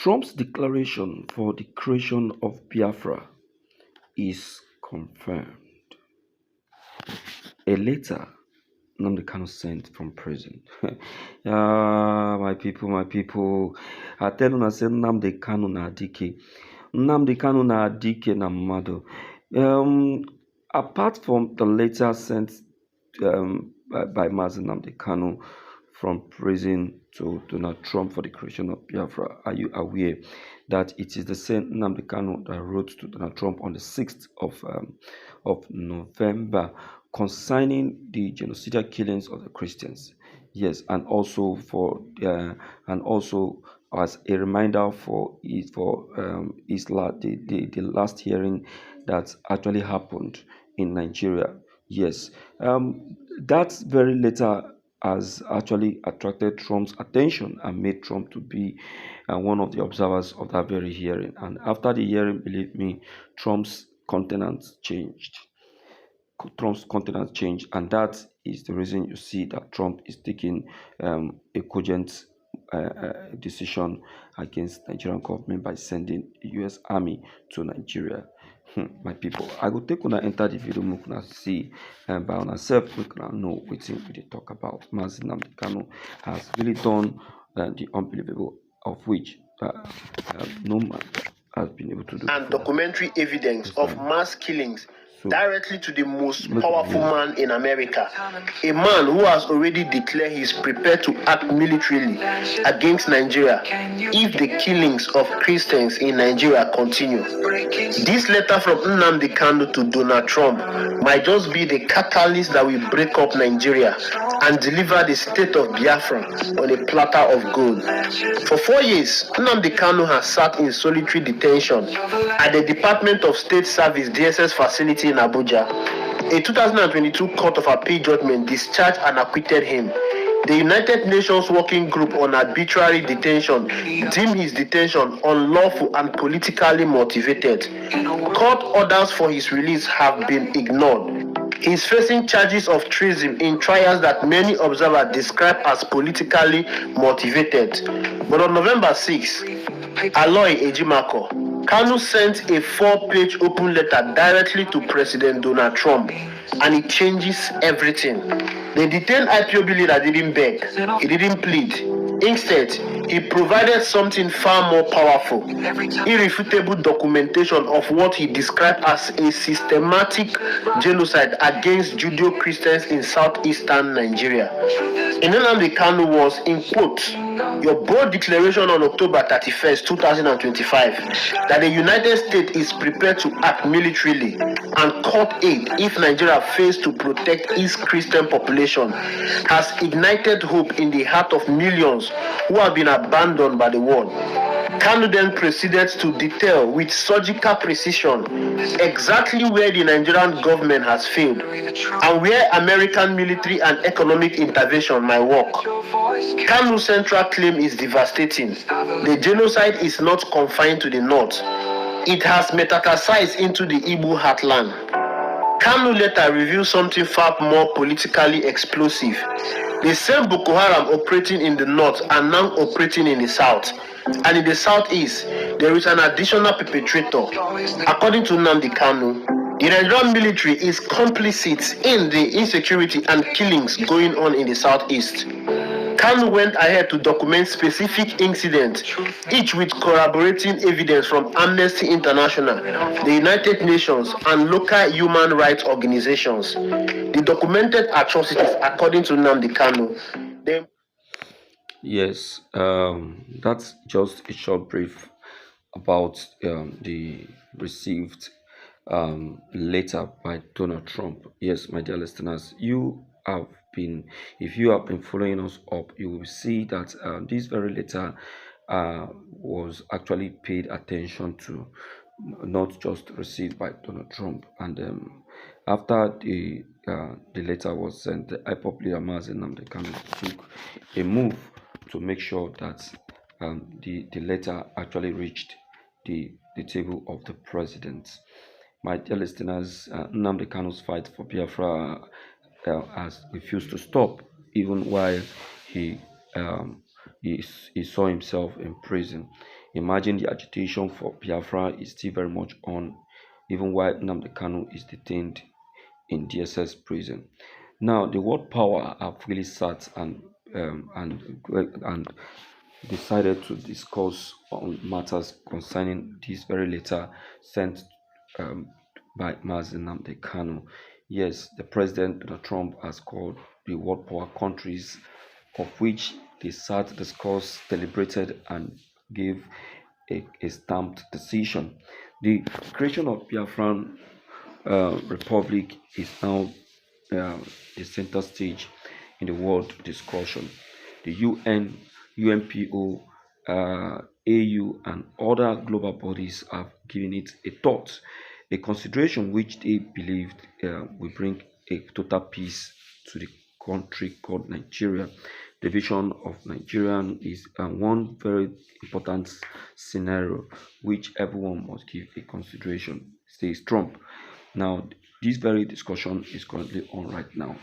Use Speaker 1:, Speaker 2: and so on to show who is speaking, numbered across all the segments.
Speaker 1: Trump's declaration for the creation of Biafra is confirmed. A letter Nnamdi Kanu sent from prison. My people. I tell you, I say Nnamdi Kanu na dike. Nnamdi Kanu na dike na mmadụ. Apart from the letter sent by Mazi Nnamdi Kanu from prison to Donald Trump for the creation of Biafra, are you aware that it is the same Nnamdi Kanu that wrote to Donald Trump on the 6th of November concerning the genocidal killings of the Christians? Yes, and also as a reminder for the last hearing that actually happened in Nigeria. Yes, that very letter has actually attracted Trump's attention and made Trump to be one of the observers of that very hearing. And after the hearing, believe me, Trump's countenance changed. And that is the reason you see that Trump is taking a cogent decision against the Nigerian government by sending the U.S. Army to Nigeria. My people, I go take una enter the video, make una see by una self, make una know wetin we dey talk about. Mazi Nnamdi Kanu has really done the unbelievable, of which no man has been able to do.
Speaker 2: And documentary evidence of mass killings directly to the most powerful man in America, a man who has already declared he is prepared to act militarily against Nigeria if the killings of Christians in Nigeria continue. This letter from Nnamdi Kanu to Donald Trump might just be the catalyst that will break up Nigeria and deliver the state of Biafra on a platter of gold. For 4 years, Nnamdi Kanu has sat in solitary detention at the Department of State Service DSS facility in Abuja. A 2022 Court of Appeal judgment discharged and acquitted him. The United Nations Working Group on Arbitrary Detention deemed his detention unlawful and politically motivated. Court orders for his release have been ignored. He is facing charges of treason in trials that many observers describe as politically motivated. But on November 6, Aloy Ejimako, Kanu sent a 4-page open letter directly to President Donald Trump, and it changes everything. The detained IPOB leader didn't beg, he didn't plead. Instead, he provided something far more powerful, irrefutable documentation of what he described as a systematic genocide against Judeo-Christians in southeastern Nigeria. In Nnamdi Kanu was, in quotes, your bold declaration on October 31st, 2025, that the United States is prepared to act militarily and court aid if Nigeria fails to protect its Christian population has ignited hope in the heart of millions who have been abandoned by the world. Kanu then proceeded to detail with surgical precision exactly where the Nigerian government has failed and where American military and economic intervention might work. Kanu's central claim is devastating. The genocide is not confined to the north. It has metastasized into the Igbo heartland. Kanu later revealed something far more politically explosive. The same Boko Haram operating in the north are now operating in the south. And in the southeast, there is an additional perpetrator. According to Nnamdi Kanu, the Nigerian military is complicit in the insecurity and killings going on in the southeast. Kanu went ahead to document specific incidents, each with corroborating evidence from Amnesty International, the United Nations, and local human rights organizations. The documented atrocities, according to Nnamdi Kanu,
Speaker 1: Yes, that's just a short brief about the received letter by Donald Trump. Yes, my dear listeners, if you have been following us up, you will see that this very letter was actually paid attention to, not just received by Donald Trump. And after the letter was sent, the IPOP leader Mazi Nnamdi Kanu took a move to make sure that the letter actually reached the table of the president. My dear listeners, Nnamdi Kanu's fight for Biafra has refused to stop, even while he saw himself in prison. Imagine the agitation for Biafra is still very much on, even while Nnamdi Kanu is detained in DSS prison. Now, the world power have really sat and decided to discuss on matters concerning this very letter sent um, by Mazi Nnamdi Kanu. Yes, the president Donald Trump has called the world power countries, of which they sat, discussed, deliberated, and gave a stamped decision. The creation of Biafran Republic is now uh, the center stage in the world discussion. The UN, UNPO, AU, and other global bodies have given it a thought, a consideration which they believed will bring a total peace to the country called Nigeria. The vision of Nigerian is one very important scenario which everyone must give a consideration, says Trump. Now, this very discussion is currently on right now,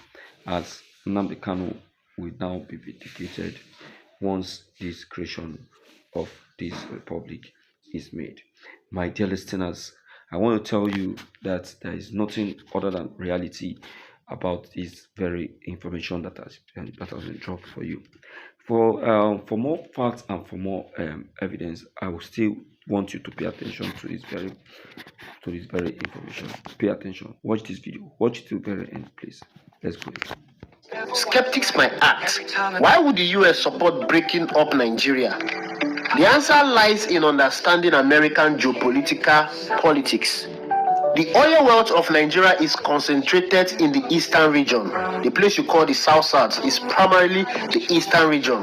Speaker 1: as Nnamdi Kanu will now be vindicated once this creation of this republic is made. My dear listeners, I want to tell you that there is nothing other than reality about this very information that has been dropped for you. For more facts and for more evidence, I will still want you to pay attention to this very information. Pay attention. Watch this video. Watch it to the very end, please. Let's go.
Speaker 2: Skeptics might ask, why would the US support breaking up Nigeria? The answer lies in understanding American geopolitical politics. The oil wealth of Nigeria is concentrated in the eastern region. The place you call the South is primarily the eastern region.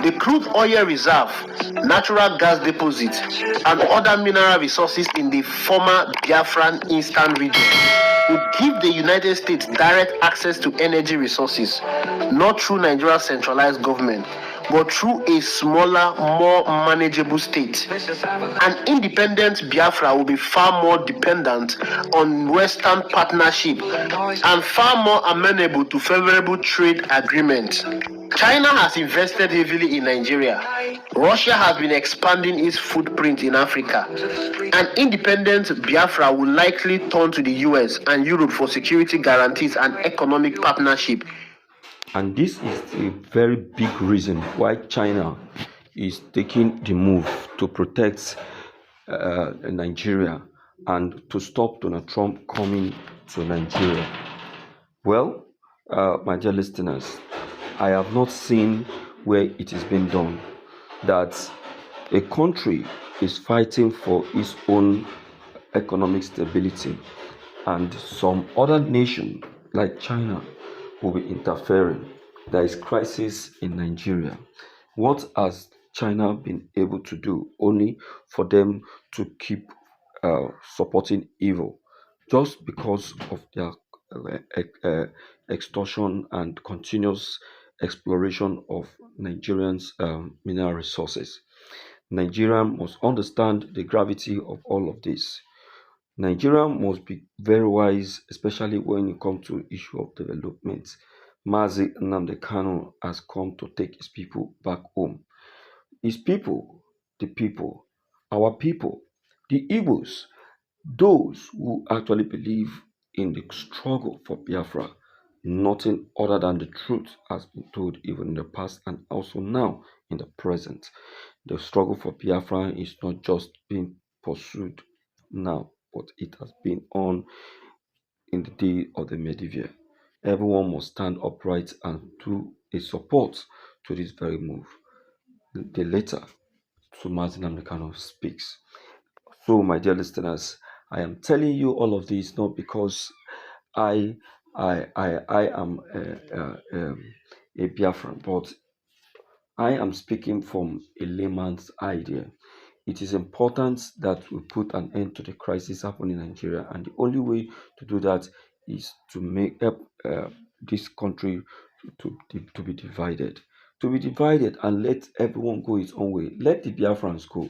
Speaker 2: The crude oil reserve, natural gas deposits, and other mineral resources in the former Biafran eastern region would give the United States direct access to energy resources, not through Nigeria's centralized government, but through a smaller, more manageable state. An independent Biafra will be far more dependent on Western partnership and far more amenable to favorable trade agreements. China has invested heavily in Nigeria. Russia has been expanding its footprint in Africa. An independent Biafra will likely turn to the US and Europe for security guarantees and economic partnership.
Speaker 1: And this is a very big reason why China is taking the move to protect Nigeria and to stop Donald Trump coming to Nigeria. Well, my dear listeners, I have not seen where it is being done that a country is fighting for its own economic stability and some other nation like China will be interfering. There is crisis in Nigeria. What has China been able to do only for them to keep supporting evil just because of their extortion and continuous exploration of Nigerians' mineral resources? Nigeria must understand the gravity of all of this. Nigeria must be very wise, especially when it comes to issue of development. Mazi Nnamdi Kanu has come to take his people back home. His people, our people, the Igbos, those who actually believe in the struggle for Biafra, nothing other than the truth has been told even in the past and also now in the present. The struggle for Biafra is not just being pursued now, but it has been on in the day of the medieval. Everyone must stand upright and do a support to this very move. The letter to Martin Americano speaks. So, my dear listeners, I am telling you all of this not because I I am a Biafran, but I am speaking from a layman's idea. It is important that we put an end to the crisis happening in Nigeria, and the only way to do that is to make up this country to be divided. To be divided and let everyone go its own way. Let the Biafrans go.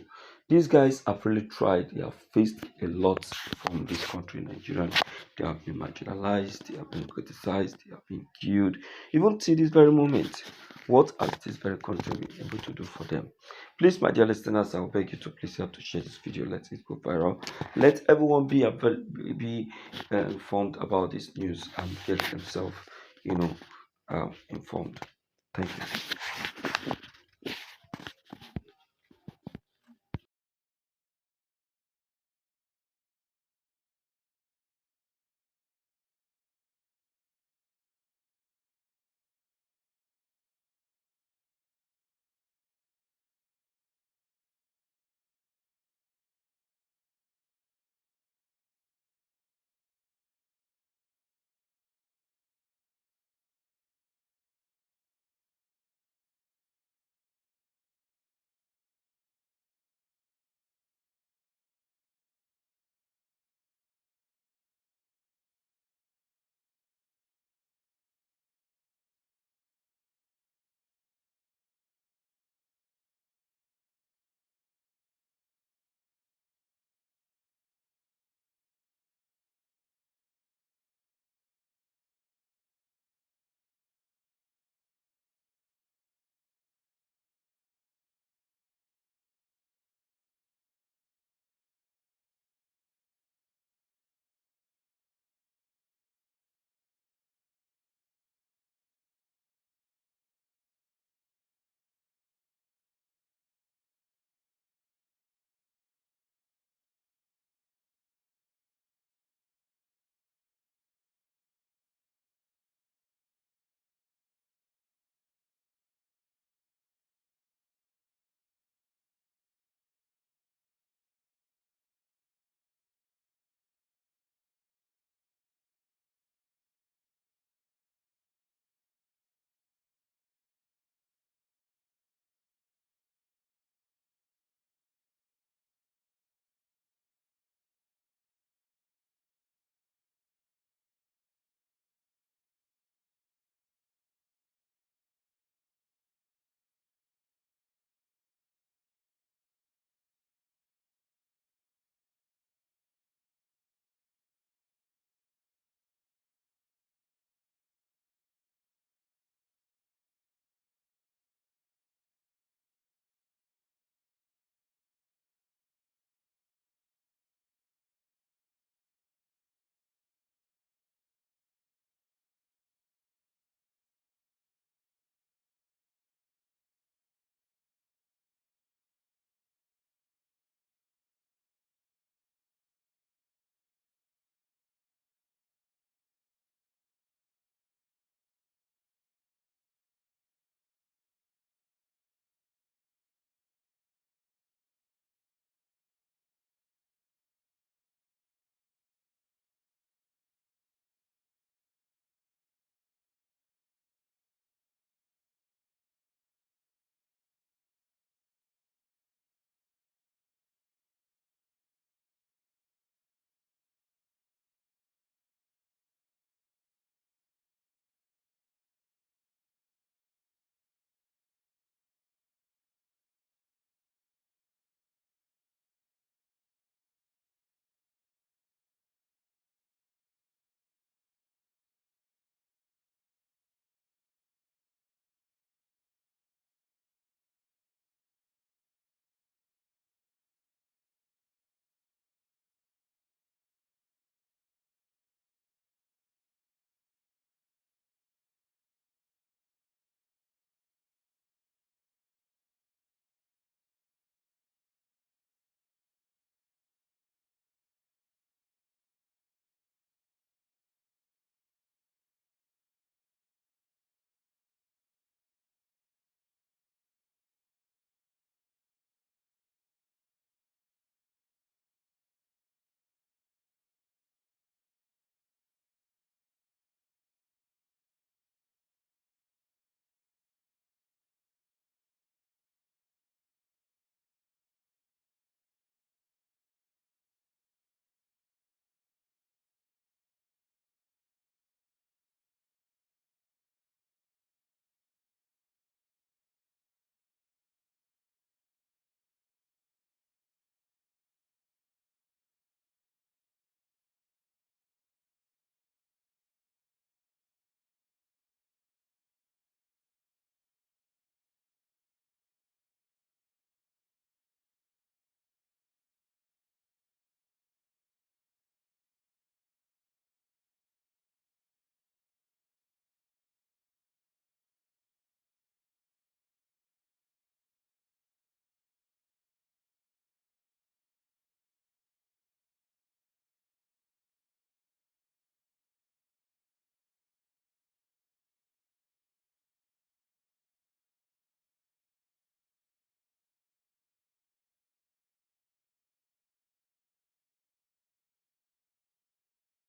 Speaker 1: These guys have really tried. They have faced a lot from this country, Nigeria. They have been marginalized. They have been criticized. They have been killed. Even till this very moment, What has this very country been able to do for them? Please, my dear listeners, I will beg you to please help to share this video. Let it go viral. Let everyone be informed about this news and get themselves, informed. Thank you.